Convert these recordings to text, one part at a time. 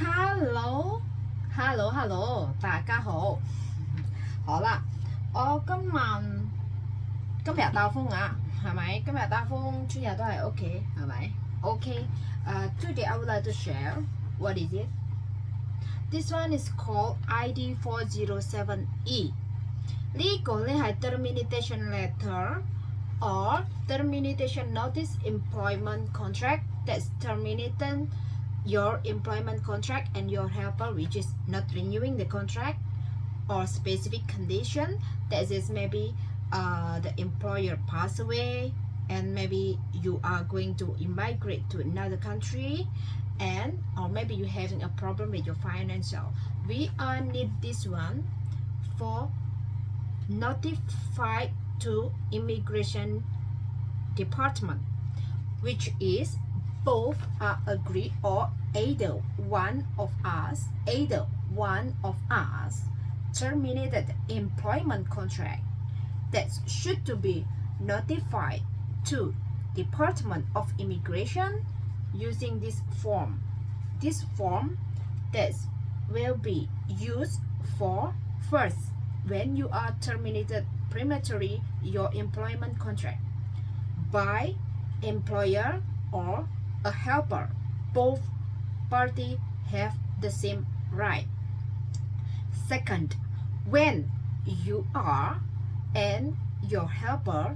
Hello，Hello，Hello，大家好。好啦，我今日兜風啊，係咪？今日兜風，全日都係屋企，係咪？Okay. Today I would like to share what is it? This one is called ID407E. 呢個咧係 termination letter or termination notice employment contract that's terminating your employment contract and your helper which is not renewing the contract or specific condition that is maybe the employer passed away and maybe you are going to immigrate to another country and or maybe you're having a problem with your financial. We need this one for notified to immigration department, which is both are agree or either one of us terminated employment contract that should to be notified to Department of Immigration using this form that will be used for first when you are terminated prematurely your employment contract by employer or a helper. Both parties have the same right. Second, when you are and your helper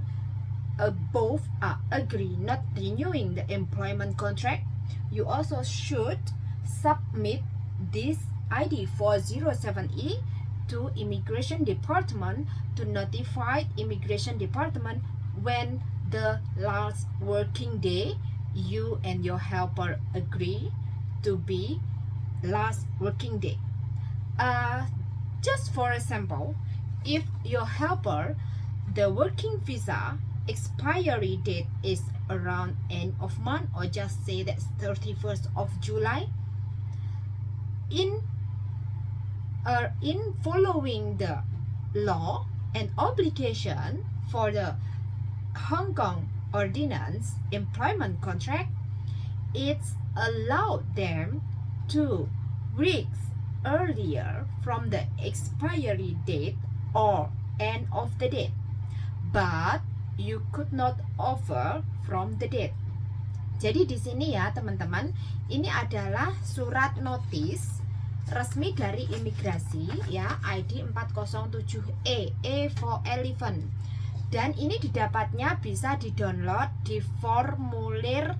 both are agree not renewing the employment contract, you also should submit this ID407E to Immigration Department to notify Immigration Department when the last working day you and your helper agree to be last working day. Just for example, if your helper the working visa expiry date is around end of month or just say that's 31st of July, in following the law and obligation for the Hong Kong Ordinance employment contract, it's allowed them to weeks earlier from the expiry date or end of the date, but you could not offer from the date. Jadi di sini ya teman-teman, ini adalah surat notis resmi dari imigrasi ya, ID 407E, E for elephant. Dan ini didapatnya bisa di-download di formulir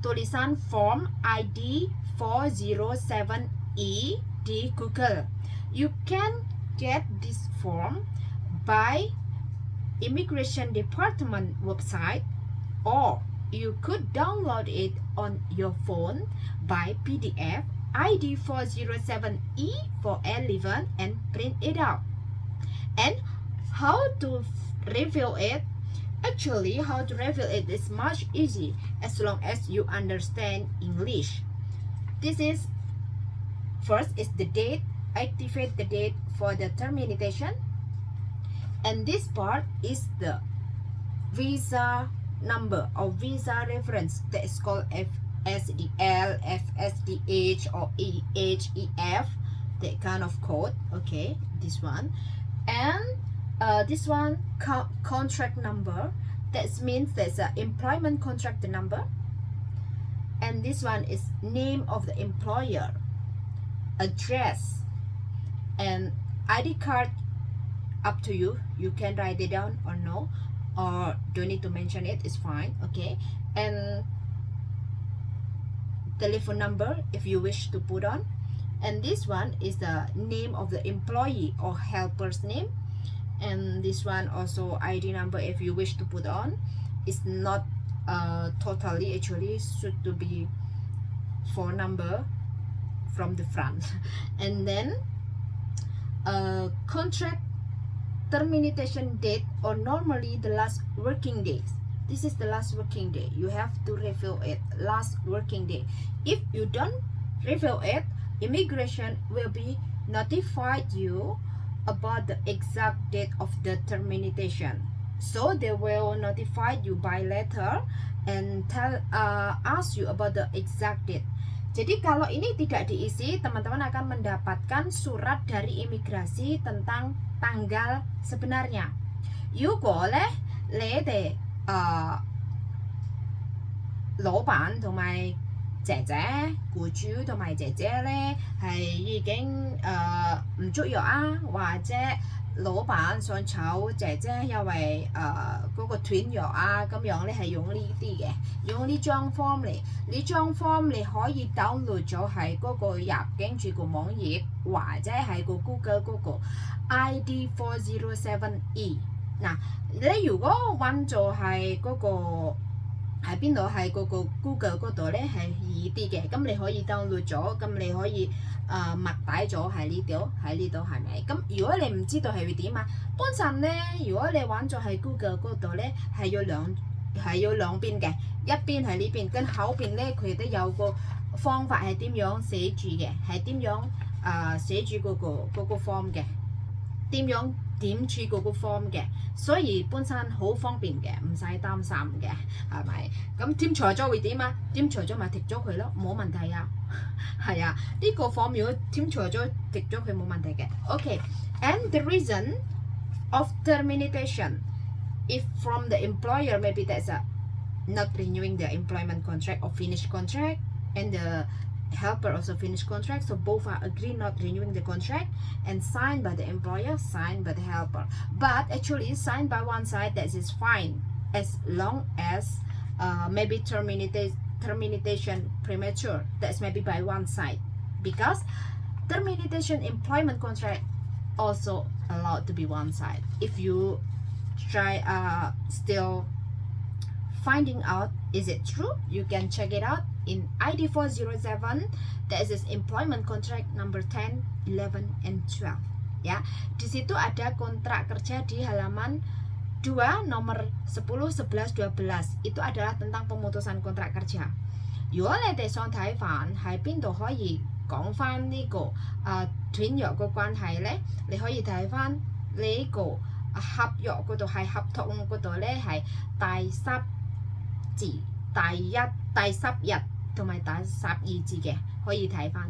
tulisan form ID 407E di Google. You can get this form by Immigration Department website or you could download it on your phone by PDF ID 407E for elephant and print it out. And how to review it? Actually, how to review it is much easy as long as you understand English. This is first is the date, activate the date for the termination, and this part is the visa number or visa reference that is called FSDL, FSDH or EHEF, that kind of code. Okay, this one. And this one contract number, that means there's an employment contract number. And this one is name of the employer, address, and ID card. Up to you, you can write it down or no, or don't need to mention it, it's fine. Okay, and telephone number if you wish to put on. And this one is the name of the employee or helper's name. And this one also ID number if you wish to put on. It's not totally, actually should to be 4 number from the front. And then contract termination date or normally the last working days. This is the last working day. You have to review it last working day. If you don't review it, immigration will be notified you about the exact date of the termination. So they will notify you by letter and ask you about the exact date. Jadi kalau ini tidak diisi, teman-teman akan mendapatkan surat dari imigrasi tentang tanggal sebenarnya. 如果咧你哋老闆同埋姐姐、僱主同埋姐姐咧係已經唔足藥啊，或者老闆想炒姐姐因為嗰個斷藥啊咁樣咧係用呢啲嘅，用呢張 form 嚟，呢張 form 你可以 download 咗喺嗰個入境處個網頁，或者係個 Google 嗰個 ID407E。嗱，你如果揾咗係嗰個喺邊度係嗰個 Google 嗰度咧係易啲嘅，咁你可以 download 咗，咁你可以默帶咗喺呢度係咪？咁如果你唔知道係會點啊？本身咧，如果你揾咗喺 Google 嗰度咧係要兩邊嘅，一邊係呢邊，跟後邊咧佢都有個方法係點樣寫住嘅，係點樣寫住嗰個 form 嘅，點樣點處嗰個 form 嘅，所以本身好方便嘅，唔使擔心嘅，係咪？咁點錯咗會點啊？點錯咗咪剔咗佢咯，冇問題啊。係啊，呢個 form 如果點錯咗剔咗佢冇問題嘅。OK，and the reason of termination, if from the employer maybe that's not renewing the employment contract or finish contract, and the helper also finish contract, so both are agree not renewing the contract and signed by the employer, signed by the helper. But actually signed by one side, that is fine as long as maybe termination premature, that's maybe by one side, because termination employment contract also allowed to be one side. If you try still finding out is it true, you can check it out in ID407, that is employment contract number 10, 11, and 12. Ya, di situ ada kontrak kerja di halaman 2 nomor 10, 11, 12. Itu adalah tentang pemutusan kontrak kerja. 如果你哋想睇翻喺邊度可以講翻呢個斷約嘅關係咧，你可以睇翻呢個合約嗰度係合同嗰度咧係第10字、第10日同埋第12字嘅，可以睇翻。